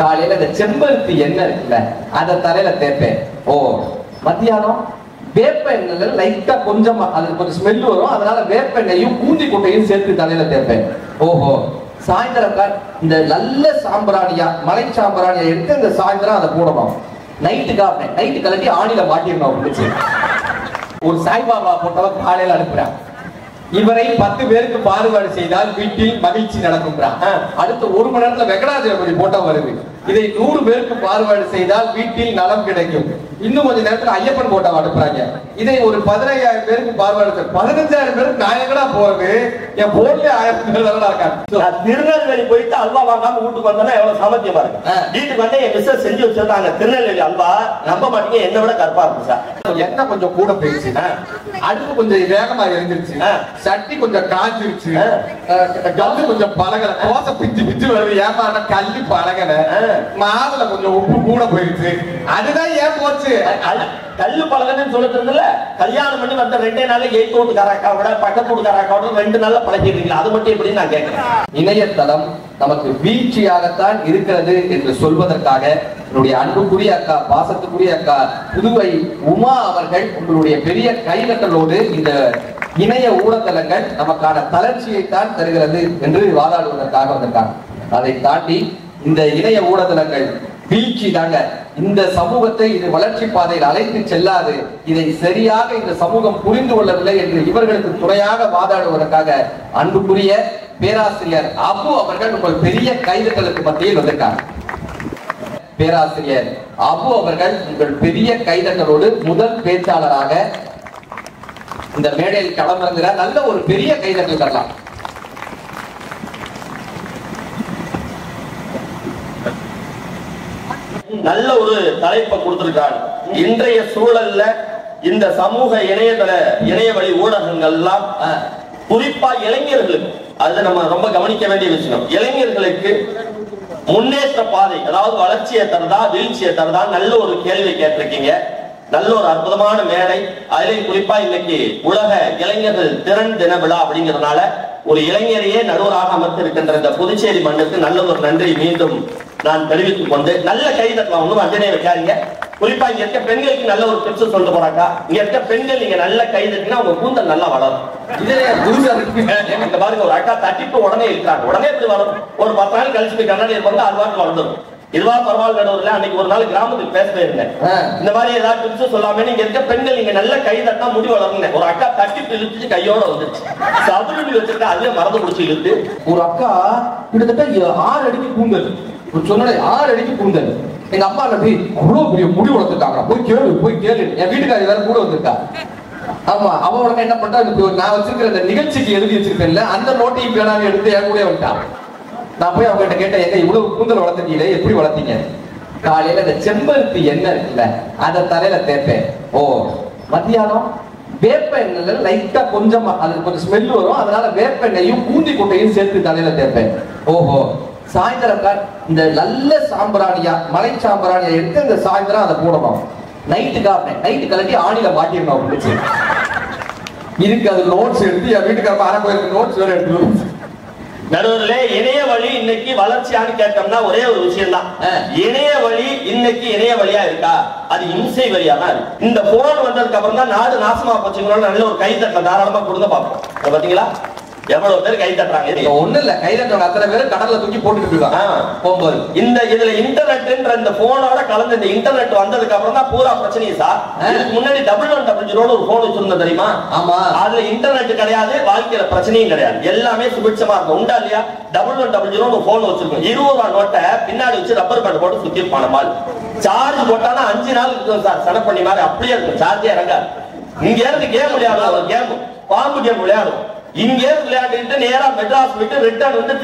காலையில இந்த செம்பருத்தி எண்ணெய் இருக்குல்ல அதை தலையில தேய்ப்பேன். ஓ மத்தியானம் வேப்ப எண்ணெய்ல லைட்டா கொஞ்சமா அது கொஞ்சம் ஸ்மெல் வரும், அதனால வேப்ப எண்ணெயும் பூந்தி கொட்டையும் சேர்த்து தலையில தேய்ப்பேன். ஓஹோ சாயந்தரம் இந்த நல்ல சாம்பிராணியா மலை சாம்பிராணியா எடுத்து இந்த சாயந்தரம் அதை போடணும். நைட்டு கலட்டி ஆணில மாட்டிடணும் அப்படின்னு ஒரு சாய்பாபா போட்டவன் காலையில அனுப்புறான். இவரை 10 பேருக்கு பாதுகாடு செய்தால் வீட்டில் மகிழ்ச்சி நடக்கும்ன்றான். அடுத்த 1 மணி நேரத்துல வெங்கடாஜலபதி போட்டோ வருது. இதை 100 பேருக்கு பாதுகாடு செய்தால் வீட்டில் நலம் கிடைக்கும். இன்னும் கொஞ்ச நேரத்துல ஐயப்பன் போட்டோ அனுப்புறாங்க. இதை ஒரு 15,000 பேருக்கு பாதுகாடு 15,000 பேருக்கு நான் எங்கடா போறது? என் போன்ல 1000 பேர் தான் இருக்காங்க. திருநெல்வேலி போயிட்டு அல்வா வாங்காம வீட்டுக்கு வந்தா எவ்வளவு சாமர்த்தியமா இருக்கு. வீட்டுக்கு வந்தா என் மிஸ்ஸஸ் செஞ்சு வச்சிருந்தாங்க திருநெல்வேலி அல்வா. நம்ப மாட்டீங்க, என்ன விட கற்பா இருக்கு சார். என்ன கொஞ்சம் கூட போயிடுச்சு, அடுப்பு கொஞ்சம் வேகமா எரிஞ்சிருச்சு, சட்டி கொஞ்சம் காஞ்சிருச்சு, கல்லு கொஞ்சம் பழகல, தோசை பிச்சு பிச்சு வருது, ஏமாற கல்லு பழகல, மாவுல கொஞ்சம் உப்பு கூட போயிடுச்சு. அதுதான் ஏன் போச்சு. கல்லு பழகன்னு சொல்லிட்டு கல்யாணம் பண்ணி வந்த 2 நாள்ல எய்த் வீட்டுக்காராக்காவோட பக்கத்து வீட்டுக்காராக்காவோட 2 நாள்ல பழகிருக்கீங்களா? அது மட்டும் எப்படி நான் கேட்கிறேன். இணையதளம் நமக்கு வீழ்ச்சியாகத்தான் இருக்கிறது என்று சொல்வதற்காக என்னுடைய அன்புக்குரிய அக்கா, பாசத்துக்குரிய அக்கா புதுவை உமா அவர்கள் உங்களுடைய பெரிய கைதட்டலோடு இந்த இணைய ஊடகங்கள் நமக்கான தளர்ச்சியை தான் தருகிறது என்று வாதாடுவதற்காக வந்திருக்காங்க. அதை தாண்டி இந்த இணைய ஊடகங்கள் வீழ்ச்சி தாங்க. இந்த சமூகத்தை இது வளர்ச்சி பாதையில் அழைத்து செல்லாது. இதை சரியாக இந்த சமூகம் புரிந்து கொள்ளவில்லை என்று இவர்களுக்கு துணையாக வாதாடுவதற்காக அன்புக்குரிய பேராசிரியர் அபு அவர்கள் உங்கள் பெரிய கைதட்டலுக்கு மத்தியில் வந்திருக்காங்க. பேராசிரியர் அபு அவர்கள் உங்கள் பெரிய கைதட்டலோடு முதல் பேச்சாளராக இந்த மேடையில் களமிறங்குற நல்ல ஒரு பெரிய கைதட்டல் தரலாம். நல்ல ஒரு தலைப்பை கொடுத்திருக்காங்க. இன்றைய சூழல்ல இந்த சமூக இணைய வழி ஊடகங்கள் எல்லாம் குறிப்பா இளைஞர்களுக்கு, அது நம்ம ரொம்ப கவனிக்க வேண்டிய விஷயம். இளைஞர்களுக்கு முன்னேற்ற பாதை, அதாவது வளர்ச்சியை தரதா வீழ்ச்சியை தரதா, நல்ல ஒரு கேள்வி கேட்டிருக்கீங்க. நல்ல ஒரு அற்புதமான மேடை. அதிலையும் குறிப்பா இன்னைக்கு உலக இளைஞர்கள் திறன் தின விழா அப்படிங்கிறதுனால ஒரு இளைஞரையே நடுவராக அமர்த்திருக்கின்ற இந்த புதுச்சேரி மண்ணுக்கு நல்ல ஒரு நன்றி மீண்டும் நான் தெரிவித்துக் கொண்டு நல்ல கைதட்டலாம். ஒன்றும் அஞ்சனே வைக்காதீங்க. குறிப்பா இங்க இருக்க பெண்களுக்கு நல்ல ஒரு டிப்ஸ் சொல்லிட்டு போறாக்கா. இங்க இருக்க பெண்கள் நீங்க நல்ல கைதட்டினா உங்க கூந்தல் நல்லா வளரும். இந்த பாருங்க, ஒரு அக்கா தட்டிட்டு உடனே இருக்காங்க. உடனே எப்படி வளரும்? ஒரு 10 நாள் கழிச்சு போய் கண்ணாடி இருப்பாங்க, அது வாரம் வளர்ந்துடும். இதுவா பரவாயில்ல. நடுவில் அன்னைக்கு ஒரு நாள் கிராமத்துக்கு பேச போயிருந்தேன். இந்த மாதிரி ஏதாவது டிப்ஸ் சொல்லாம நீங்க இருக்க பெண்கள் நீங்க நல்ல கை தட்டா முடி வளருங்க. ஒரு அக்கா தட்டிட்டு இழுத்துச்சு, கையோட வந்துருச்சு. சதுரடி வச்சிருக்கா, அதுல மறந்து பிடிச்சி இழுத்து. ஒரு அக்கா கிட்டத்தட்ட 6 அடிக்கு கூந்தல், சொன்ன 6 அடிக்கு கூந்தல். எங்க அப்பா நம்பி அவ்வளவு பெரிய முடி வளர்த்துருக்காங்க. போய் கேளு. என் வீட்டுக்காரி வேற கூட வந்திருக்கா. ஆமா, அவனோட என்ன பண்றா, நான் வச்சிருக்கிற இந்த நிகழ்ச்சிக்கு எழுதி வச்சிருப்பேன்ல, அந்த நோட்டையும் பேனாவை எடுத்து என் கூட வந்துட்டான். நான் போய் அவங்ககிட்ட கேட்டேன், எங்க இவ்வளவு கூந்தல் வளர்த்துட்டீங்களே, எப்படி வளர்த்தீங்க? காலையில இந்த செம்பருத்தி எண்ணெய் இருக்குல்ல அதை தலையில தேய்ப்பேன். ஓ மத்தியானம் வேப்ப எண்ணெய்ல லைட்டா கொஞ்சமா அது கொஞ்சம் ஸ்மெல் வரும், அதனால வேப்ப எண்ணெயும் பூந்தி கொட்டையும் சேர்த்து தலையில தேய்ப்பேன். ஓஹோ சாயந்தரம் இந்த நல்ல சாம்பிராணியா மலை சாம்பிராணியா எடுத்து இந்த சாயந்தரம் அதை போடணும். நைட்டு கலட்டி ஆணில மாட்டிடணும் அப்படின்னு இருக்கு. அது நோட்ஸ் எடுத்து என் வீட்டுக்காரங்க அரை கோயிலுக்கு நோட்ஸ் வேற எடுத்து நடுவர்களே, இணைய வழி இன்னைக்கு வளர்ச்சியான்னு கேட்டோம்னா ஒரே ஒரு விஷயம் தான். இணைய வழி இன்னைக்கு இணைய வழியா இருக்கா? அது இம்சை வழியா தான் இருக்கு. இந்த போன் வந்ததுக்கு அப்புறம் தான் நாடு நாசமா போச்சுங்களோட நல்ல ஒரு கைத்தட்டல தாராளமா கொடுங்க பாப்போம். பாத்தீங்களா எவ்வளவு பேர் கை தட்டுறாங்க? ஒண்ணு இல்ல, கை தட்டுறவங்க அத்தனை பேர் கடல்ல தூக்கி போட்டுட்டு இருக்காங்க போகும்போது. இந்த இதுல இன்டர்நெட்ன்ற இந்த போனோட கலந்து இந்த இன்டர்நெட் வந்ததுக்கு அப்புறம் தான் பூரா பிரச்சனையே சார். முன்னாடி 1100 ஒரு போன் வச்சிருந்தோம் தெரியுமா? ஆமா, அதுல இன்டர்நெட் கிடையாது, வாழ்க்கையில பிரச்சனையும் கிடையாது, எல்லாமே சுபிட்சமா இருக்கும். உண்டா இல்லையா? 1100 ஒரு போன் வச்சிருக்கோம். 20 ரூபாய் நோட்டை பின்னாடி வச்சு ரப்பர் பேண்ட் போட்டு சுத்தி இருப்பான மால். சார்ஜ் போட்டானா 5 நாள் இருக்கும் சார். சன பண்ணி மாதிரி அப்படியே இருக்கும், சார்ஜே இறங்காது. இங்க இருந்து கேம் விளையாடுவோம், ஒரு கேம் பாம்பு கேம் விளையாடுவோம். இங்கே விளையாடிட்டு நேரா மெட்ராஸ் போயிட்டு ரிட்டர்ன் வந்து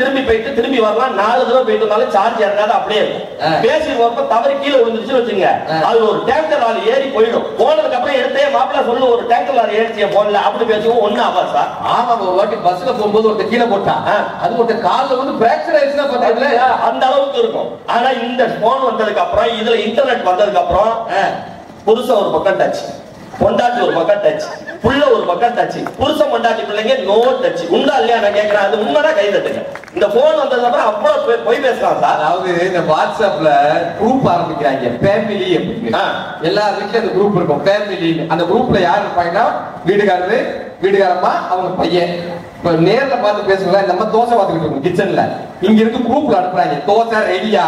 திரும்பி வரலாம். 4 தடவை போயிட்டு இருந்தாலும் சார்ஜ் இறங்காது, அப்படியே இருக்கும். பேசி வரப்ப தவறி கீழே விழுந்துருச்சு வச்சுங்க, அது ஒரு டேங்கர் லாரி ஏறி போயிடும். போனதுக்கு அப்புறம் எடுத்தே மாப்பிள்ள சொல்லு ஒரு டேங்கர் லாரி ஏறிச்சிய போன்ல அப்படி பேசுவோம். ஒண்ணு ஆகாது சார். ஆமா, ஒரு வாட்டி பஸ்ல போகும்போது ஒருத்தர் கீழே போட்டான், அது ஒருத்தர் காலில் வந்து பிராக்சர் ஆயிடுச்சுன்னா பார்த்தீங்களா, அந்த அளவுக்கு இருக்கும். ஆனா இந்த போன் வந்ததுக்கு அப்புறம், இதுல இன்டர்நெட் வந்ததுக்கு அப்புறம் புதுசா ஒரு பக்கம் டச் பொண்டாட்டி ஒரு பக்கம் டச், புள்ள ஒரு பக்கம் டச், புருஷன் பொண்டாட்டி பிள்ளைங்க நோ டச். உண்டா இல்லையா நான் கேட்கிறேன். அது உண்மைதான், கை தட்டுங்க. இந்த போன் வந்ததுக்கு அப்புறம் அவ்வளவு போய் பேசலாம் சார். அதாவது இந்த வாட்ஸ்அப்ல குரூப் ஆரம்பிக்கிறாங்க, ஃபேமிலி அப்படின்னு. எல்லா வீட்லயும் அந்த குரூப் இருக்கும், ஃபேமிலி. அந்த குரூப்ல யார் இருப்பாங்கன்னா வீட்டுக்காரரு, வீட்டுக்காரம்மா, அவங்க பையன். இப்ப நேர்ல பார்த்து பேசுறதா நம்ம தோசை பார்த்துக்கிட்டு இருக்கோம் கிச்சன்ல, இங்க இருந்து குரூப்ல அனுப்புறாங்க தோசை ரெடியா.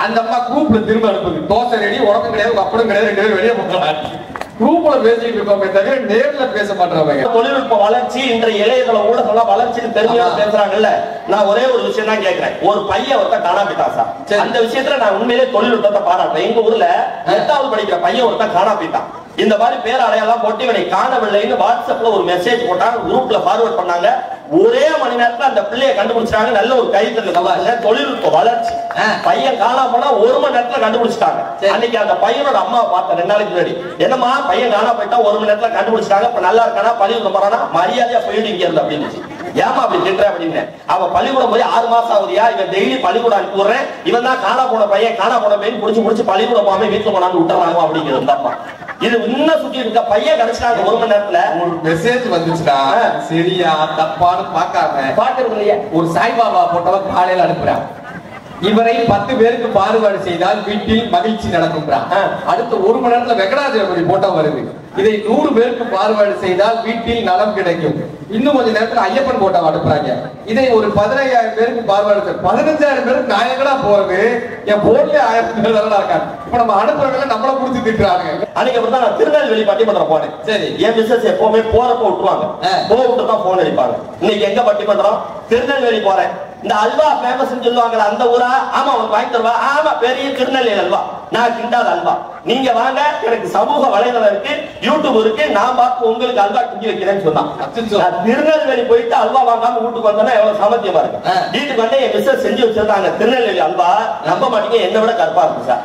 அந்த அம்மா குரூப்ல திரும்ப அனுப்புது தோசை ரெடி, உடம்பு கிடையாது, அப்படும் கிடையாது, 2 பேரும் வெளியே போகலாம். குரூப்ல பேசிட்டு இருக்கோமே தவிர நேர்ல பேச மாட்டேறாங்க. தொழில்நுட்ப வளர்ச்சி, இன்றைய இளையதள ஊடகம் வளர்ச்சின்னு பெருமையா பேசுறாங்கல்ல. நான் ஒரே ஒரு விஷயம் தான் கேட்கிறேன். ஒரு பையன் ஒருத்தன் காணா போயிட்டான் சார். அந்த விஷயத்துல நான் உண்மையிலே தொழில்நுட்பத்தை பாராட்டுறேன். எங்க ஊர்ல 8வது படிக்கிற பையன் ஒருத்தன் காணா போயிட்டான். இந்த மாதிரி பேரடையெல்லாம் போட்டு இவனை காணவில்லைன்னு வாட்ஸ்அப்ல ஒரு மெசேஜ் போட்டாங்க, குரூப்ல ஃபார்வர்ட் பண்ணாங்க. ஒரே மணி நேரத்துல அந்த பிள்ளையை கண்டுபிடிச்சாங்க. நல்ல ஒரு கைத்தல் தொழில்நுட்ப வளர்ச்சி. பையன் காணாம போனா 1 மணி நேரத்துல கண்டுபிடிச்சிட்டாங்க. அன்னைக்கு அந்த பையனோட அம்மா பார்த்தேன் 2 நாளைக்கு முன்னாடி. என்னமா பையன் காணா போயிட்டா 1 மணி நேரத்துல கண்டுபிடிச்சிட்டாங்க, இப்ப நல்லா இருக்கானா, பள்ளிக்கூடம் போறானா, மரியாதையா போயிடு இங்க இருந்து அப்படின்னு. ஏமா அப்படி திட்டுற அப்படின்னு. அவன் பள்ளிக்கூடம் போய் 6 மாசம் ஆகுதியா, இவன் டெய்லி பள்ளிக்கூடம் அனுப்பி விடுறேன், இவன் தான் காணா போன பையன், காணா போன பையன் புடிச்சு பள்ளிக்கூடம் போகாம வீட்டுல போனான்னு விட்டுறாங்க அப்படிங்கிறது அம்மா. இது இன்னும் சுத்தி இருக்க பையன் கிடைச்சிட்டாங்க 1 மணி நேரத்துல. ஒரு மெசேஜ் வந்துச்சுன்னா சரியா தப்பான்னு பாக்காம பாக்குறது இல்லையா. ஒரு சாய்பாபா போட்டவ காலையில அனுப்புறான், இவரை 10 பேருக்கு பாடுபாடு செய்தால் வீட்டில் மகிழ்ச்சி நடக்கும்ன்றான். அடுத்த 1 மணி நேரத்துல வெங்கடாஜலபதி போட்டோ வருது, இதை 100 பேருக்கு பாடுபாடு செய்தால் வீட்டில் நலம் கிடைக்கும். இன்னும் கொஞ்ச நேரத்துல ஐயப்பன் போட்டோ அனுப்புறாங்க, இதை ஒரு 15,000 பேருக்கு பாடுபாடு 15,000 பேருக்கு நாயகனா போறது. என் போன்ல 1000 பேர் தான் இருக்காங்க. இப்ப நம்ம அனுப்புறவங்க நம்மள புடிச்சு திட்டுறாங்க. அன்னைக்கு அப்புறம் தான் நான் திருநெல்வேலி பட்டிமன்றம் போனேன். சரி, என் பிசினஸ் எப்பவுமே போறப்ப விட்டுருவாங்க, போட்டு தான் போன் அடிப்பாங்க. இன்னைக்கு எங்க பட்டிமன்றம்? திருநெல்வேலி போறேன். இந்த அல்வா ஃபேமஸ் சொல்லுவாங்க, அந்த ஊரா? ஆமா, உனக்கு வாங்கி தருவா? ஆமா, பெரிய திருநெல்வேலி அல்வா. நான் கிண்டாத அல்வா. நீங்க வாங்க, எனக்கு சமூக வலைதளம் இருக்கு, யூடியூப் இருக்கு, நான் பார்த்து உங்களுக்கு அல்வா கிண்டி வைக்கிறேன்னு சொன்னான். திருநெல்வேலி போயிட்டு அல்வா வாங்காம வீட்டுக்கு வந்தோன்னா எவ்வளவு சாமர்த்தியமா இருக்கு. வீட்டுக்கு வந்து என் மிஸ்ஸஸ் செஞ்சு வச்சிருந்தாங்க திருநெல்வேலி அல்வா. நம்ப மாட்டீங்க, என்னை விட கருப்பா இருக்கு சார்.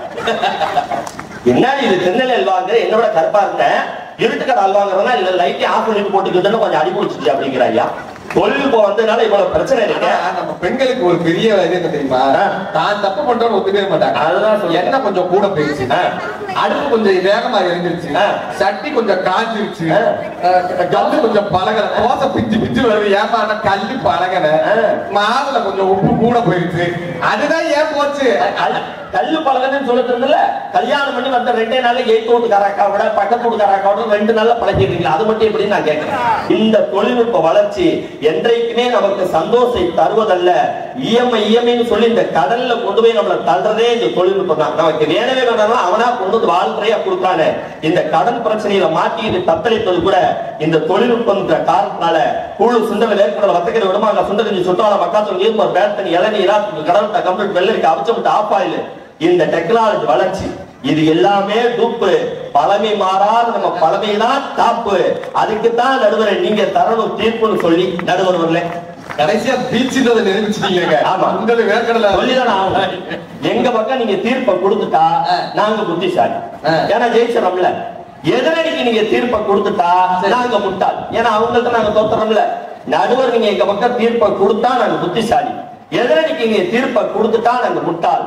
என்ன இது திருநெல்வேலி அல்வாங்க, என்னை விட கருப்பா இருந்தேன். இருட்டுக்கடை அல்வாங்கிறதுனா இல்ல லைட்டே ஆஃப் பண்ணி போட்டுக்கிட்டு கொஞ்சம் அடி பிடிச்சிச்சு அப்படிங்கிறாயா. தொழில்நுட்பம் வந்ததுனால இவ்வளவு பிரச்சனை இருக்கு. நம்ம பெண்களுக்கு ஒரு பெரிய இது என்ன தெரியுமா, தான் தப்பு பண்றோம்னு ஒத்துக்கவே மாட்டாங்க. அதுதான் என்ன கொஞ்சம் கூட போயிடுச்சு, அடுப்பு கொஞ்சம் வேகமா எரிஞ்சிருச்சு, சட்டி கொஞ்சம் காஞ்சிருச்சு, கல்லு கொஞ்சம் பழகல, தோசை பிச்சு வருது, ஏமா கல்லு பழகல, மாவுல கொஞ்சம் உப்பு கூட போயிடுச்சு. அதுதான் ஏன் போச்சு. கல்லு பழகன்னு சொல்லிட்டு இருந்தல, கல்யாணம் பண்ணி வந்த 2 நாள்ல 8 வீட்டுக்காராக்காவோட பக்கத்து வீட்டுக்காராக்காவோட 2 நாள்ல பழகிருக்கீங்களா? அது மட்டும் எப்படி நான் கேட்கிறேன். இந்த தொழில்நுட்ப வளர்ச்சி என்றைக்குமே நமக்கு சந்தோஷத்தை தருவதல்ல. இஎம்ஐன்னு சொல்லி இந்த கடல்ல கொண்டு போய் நம்மளை தள்ளுறதே இந்த தொழில்நுட்பம் தான். நமக்கு வேணவே வேணாலும் அவனா கொண்டு வந்து வாழ்க்கையா கொடுத்தானே. இந்த கடன் பிரச்சனையில மாட்டிட்டு தத்தளிப்பது கூட இந்த தொழில்நுட்பம் காரணத்தினால. கூழு சுண்டல் ஏற்பட வத்தக்கிற விடமாக சுண்டல் சுட்டால மக்காத்தூள் நீர் பேட்டனி இளநீரா கடல் கம்ப்ளீட் வெள்ளரிக்கா அவிச்சப்பட்ட ஆஃப் ஆயில். இந்த டெக்னாலஜி வளர்ச்சி இது எல்லாமே டூப்பு. பழமை மாறாத நம்ம பழமைதான் காப்பு. அதுக்குத்தான் நடுவரை நீங்க தரணும் தீர்ப்புன்னு சொல்லி நடுவர் வரல. கடைசியா பீச்சுன்றதை நிரூபிச்சிட்டீங்க. ஆமா, உங்களுக்கு வேர்க்கடல சொல்லிதான் எங்க பக்கம் நீங்க தீர்ப்பை கொடுத்துட்டா நாங்க புத்திசாலி. ஏன்னா ஜெயிச்சிடறோம்ல. எதிரடிக்கு நீங்க தீர்ப்பை கொடுத்துட்டா நாங்க முட்டாள். ஏன்னா அவங்கள்ட்ட நாங்க தோத்துறோம்ல. நடுவர் நீங்க எங்க பக்கம் தீர்ப்பை கொடுத்தா நாங்க புத்திசாலி, எதிரடிக்கு நீங்க தீர்ப்பை கொடுத்துட்டா நாங்க முட்டாள்.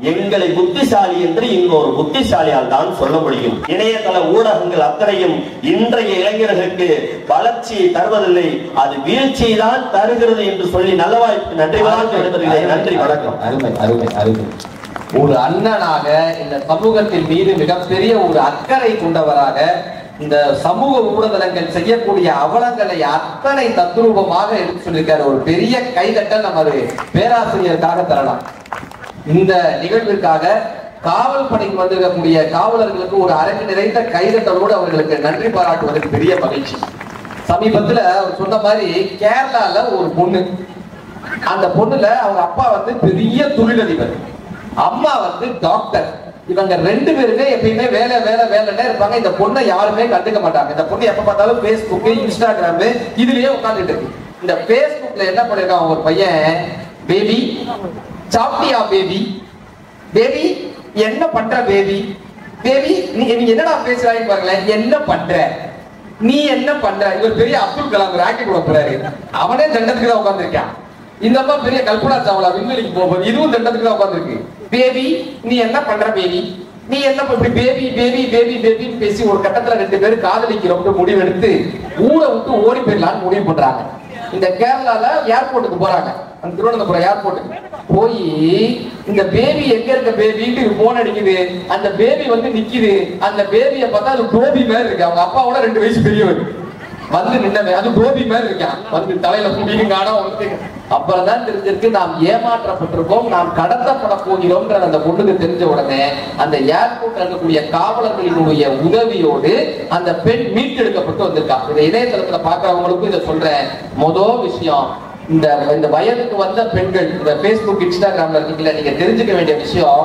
எங்களை புத்திசாலி என்று இன்னொரு புத்திசாலியால் தான் சொல்ல முடியும். இணையதள ஊடகங்கள் அத்தனையும் இன்றைய இளைஞர்களுக்கு வளர்ச்சியை தருவதில்லை, அது வீழ்ச்சியை தான் தருகிறது என்று சொல்லி நல்ல வாய்ப்பு நன்றி நன்றி வணக்கம். அருமை அருமை அருமை. ஒரு அண்ணனாக இந்த சமூகத்தின் மீது மிகப்பெரிய ஒரு அக்கறை கொண்டவராக இந்த சமூக ஊடகங்கள் செய்யக்கூடிய அவலங்களை அத்தனை தத்ரூபமாக எடுத்து சொல்லியிருக்காரு. ஒரு பெரிய கைதட்டல் நமது பேராசிரியருக்காக தரலாம். இந்த நிகழ்விற்காக காவல் பணிக்கு வந்திருக்கக்கூடிய காவலர்களுக்கு ஒரு அரங்கு நிறைந்த கைதட்டலோடு அவர்களுக்கு நன்றி பாராட்டுவதற்கு பெரிய மகிழ்ச்சி. சமீபத்துல அவர் சொன்ன மாதிரி கேரளால ஒரு பொண்ணு, அந்த பொண்ணுல அவங்க அப்பா வந்து பெரிய தொழிலதிபர், அம்மா வந்து டாக்டர். இவங்க 2 பேருமே எப்பயுமே வேலை வேலை வேலைன்னே இருப்பாங்க. இந்த பொண்ணை யாருமே கண்டுக்க மாட்டாங்க. இந்த பொண்ணு எப்ப பார்த்தாலும் பேஸ்புக் இன்ஸ்டாகிராம் இதுலயே உட்காந்துட்டு இருக்கு. இந்த பேஸ்புக்ல என்ன பண்ணிருக்கான் ஒரு பையன், பேபி சாப்பிட்டியா பேபி, பேபி என்ன பண்ற பேபி, பேபி நீ என்னடா பேசுறாங்க பாருங்களேன், என்ன பண்ற நீ என்ன பண்ற. இவர் பெரிய அப்துல் கலாம் ராக்கெட் கொடுக்குறாரு, அவனே தண்டத்துக்கு தான் உட்காந்துருக்கான். இந்த அம்மா பெரிய கல்பனா சாவ்லா விண்வெளிக்கு போகுது, இதுவும் தண்டத்துக்கு தான் உட்காந்துருக்கு. பேபி நீ என்ன பண்ற பேபி, நீ என்ன இப்படி பேபி பேபி பேபி பேபின்னு பேசி ஒரு கட்டத்துல 2 பேரும் காதலிக்கிறோம் முடிவெடுத்து ஊரை விட்டு ஓடி போயிடலான்னு முடிவு பண்றாங்க. இந்த கேரளால ஏர்போர்ட்டுக்கு போறாங்க, அந்த திருவனந்தபுரம் ஏர்போர்ட்டுக்கு போய் இந்த பேபி எங்க இருக்க பேபின்னு போன் அடிக்குது. அந்த பேபி வந்து நிக்குது. அந்த பேபியை பார்த்தா அது டோபி மாதிரி இருக்கு. அவங்க அப்பாவோட 2 வயசு பெரியவர் வந்து நின்னவே அது டோபி மாதிரி இருக்கான். வந்து தலையில முடியும் காணோம். அப்புறம் தான் தெரிஞ்சிருக்கு நாம் ஏமாற்றப்பட்டிருக்கோம், நாம் கடத்தப்பட போகிறோம். அந்த பொண்ணுக்கு தெரிஞ்ச உடனே அந்த ஏர்போர்ட் இருக்கக்கூடிய காவலர்களினுடைய உதவியோடு அந்த பெண் மீட்டெடுக்கப்பட்டு வந்திருக்கா. இந்த இணையதளத்துல பாக்குறவங்களுக்கும் இதை சொல்றேன். முதல் விஷயம், இந்த வயதுக்கு வந்த பெண்கள் இந்த பேஸ்புக் இன்ஸ்டாகிராம்ல இருக்கீங்களா, நீங்க தெரிஞ்சுக்க வேண்டிய விஷயம்,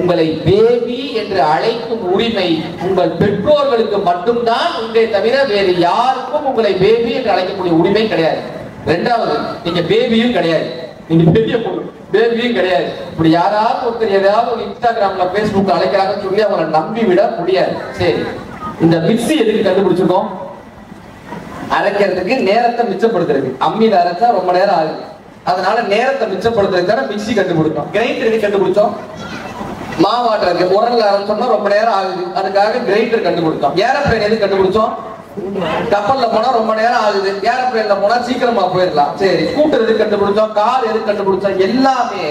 உங்களை பேபி என்று அழைக்கும் உரிமை உங்கள் பெற்றோர்களுக்கு மட்டும்தான் உண்டே தவிர வேறு யாருக்கும் உங்களை பேபி என்று அழைக்கக்கூடிய உரிமை கிடையாது. 2வது, நீங்க பேபியும் கிடையாது, நீங்க பெரிய பொண்ணு பேபியும் கிடையாது. இப்படி யாராவது ஒருத்தர் ஏதாவது ஒரு இன்ஸ்டாகிராம்ல பேஸ்புக் அழைக்கிறாங்கன்னு சொல்லி அவங்களை நம்பி விட முடியாது. சரி, இந்த மிக்ஸி எதுக்கு கண்டுபிடிச்சிருக்கோம்? அரைக்கிறதுக்கு, நேரத்தை மிச்சப்படுத்துறது. அம்மியில அரைச்சா ரொம்ப நேரம் ஆகுது, அதனால நேரத்தை மிச்சப்படுத்துறதுக்கான மிக்ஸி கண்டுபிடிச்சோம். கிரைண்டர் எதுக்கு கண்டுபிடிச்சோம்? மாவாட்டுறதுக்கு. உரல்ல அரைச்சோம்னா ரொம்ப நேரம் ஆகுது, அதுக்காக கிரைண்டர் கண்டுபிடிச்சோம். ஏரோப்ளேன் எதுக்கு கண்டுபிடிச்சோம்? கப்பல்ல போனா ரொம்ப நேரம் ஆகுது, ஏரோப்ளேன்ல போனா சீக்கிரமா போயிடலாம். சரி, ஸ்கூட்டர் எதுக்கு கண்டுபிடிச்சோம்? கார் எதுக்கு கண்டுபிடிச்சோம்? எல்லாமே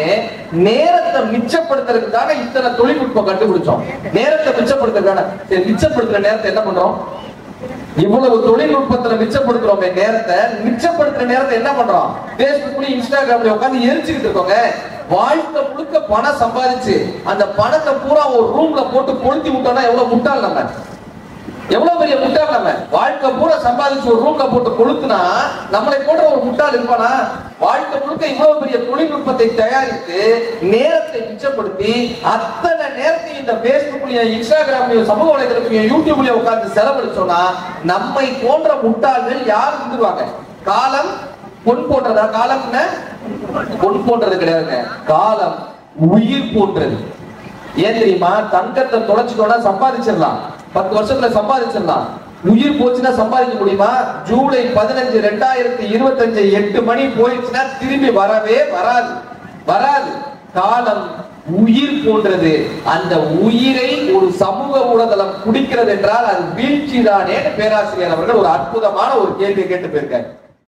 நேரத்தை மிச்சப்படுத்துறதுக்காக இத்தனை தொழில்நுட்பம் கண்டுபிடிச்சோம். நேரத்தை மிச்சப்படுத்துறதுக்கான. சரி, மிச்சப்படுத்துற நேரத்தை என்ன பண்றோம்? இவ்வளவு தொழில்நுட்பத்துல மிச்சப்படுத்துறோமே நேரத்தை, மிச்சப்படுத்துற நேரத்தை என்ன பண்றோம்? பேஸ்புக்ல இன்ஸ்டாகிராம்ல உட்கார்ந்து எரிச்சுக்கிட்டு இருக்கோங்க. வாழ்க்கை முழுக்க பணம் சம்பாதிச்சு அந்த பணத்தை பூரா ஒரு ரூம்ல போட்டு கொளுத்தி விட்டோம்னா எவ்வளவு முட்டாள் நம்ம, எவ்வளவு பெரிய முட்டாள் நம்ம. வாழ்க்கை பூரா சம்பாதிச்சு ஒரு ரூம்ல போட்டு கொளுத்துனா நம்மளை போன்ற ஒரு முட்டாள் இருப்பானா? வாழ்க்கை முழுக்க இவ்வளவு பெரிய தொழில்நுட்பத்தை தயாரித்து நேரத்தை மிச்சப்படுத்தி அத்தனை நேரத்தை இந்த பேஸ்புக்லயும் இன்ஸ்டாகிராம்லயும் சமூக வலைதளத்திலையும் யூடியூப்லயும் உட்கார்ந்து செலவழிச்சோம்னா நம்மை போன்ற முட்டாள்கள் யார் இருந்துருவாங்க? காலம் பொன் போன்றதா? காலம் என்ன பொன் போன்றது கிடையாதுங்க, காலம் உயிர் போன்றது. ஏன் தெரியுமா? தங்கத்தை தொலைச்சிட்டோம்னா சம்பாதிச்சிடலாம், 10 வருஷத்துல சம்பாதிச்சிடலாம். உயிர் போச்சுன்னா சம்பாதிக்க முடியுமா? ஜூலை 15, 2025 8 மணி போயிடுச்சுன்னா திரும்பி வரவே வராது. காலம் உயிர் போன்றது. அந்த உயிரை ஒரு சமூக ஊடகம் குடிக்கிறது என்றால் அது வீழ்ச்சி தானே? பேராசிரியர் அவர்கள் ஒரு அற்புதமான ஒரு கேள்வி கேட்டு போயிருக்காரு.